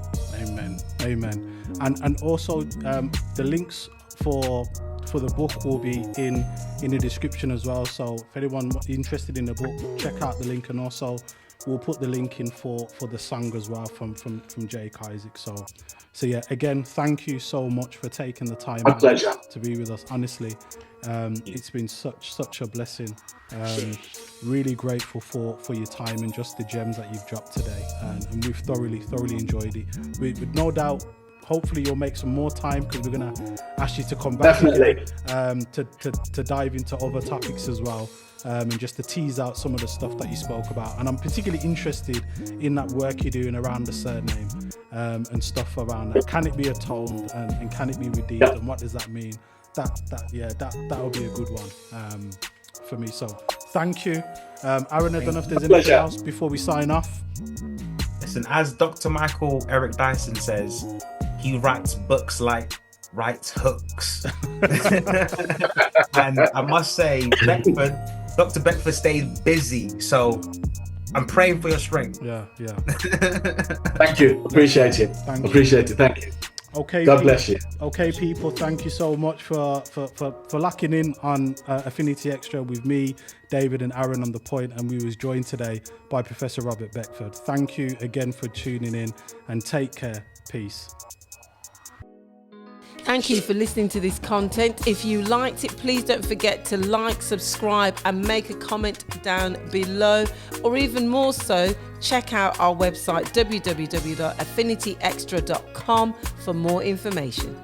S1: Amen. And also the links for the book will be in the description as well. So if anyone interested in the book, check out the link, and also we'll put the link in for the song as well from Jake Isaac. So yeah, again, thank you so much for taking the time out to be with us. Honestly, it's been such a blessing. Really grateful for your time and just the gems that you've dropped today, and we've thoroughly enjoyed it. With no doubt, hopefully you'll make some more time, because we're going to ask you to come back
S3: definitely
S1: to dive into other topics as well. And just to tease out some of the stuff that you spoke about. And I'm particularly interested in that work you're doing around the surname and stuff around that. Can it be atoned and can it be redeemed?
S3: Yep.
S1: And what does that mean? That will be a good one for me. So thank you. Aaron, I don't know if there's anything else before we sign off.
S2: Listen, as Dr. Michael Eric Dyson says, he writes books like writes hooks. And I must say, Dr. Beckford stayed busy, so I'm praying for your strength.
S1: Yeah.
S3: Thank you. Appreciate it. Appreciate it. Thank you.
S1: Okay.
S3: God bless you.
S1: Okay, people. Thank you so much for locking in on Affinity Xtra with me, David, and Aaron on the point, and we was joined today by Professor Robert Beckford. Thank you again for tuning in, and take care. Peace.
S4: Thank you for listening to this content. If you liked it, please don't forget to like, subscribe, and make a comment down below. Or even more so, check out our website, www.affinityextra.com, for more information.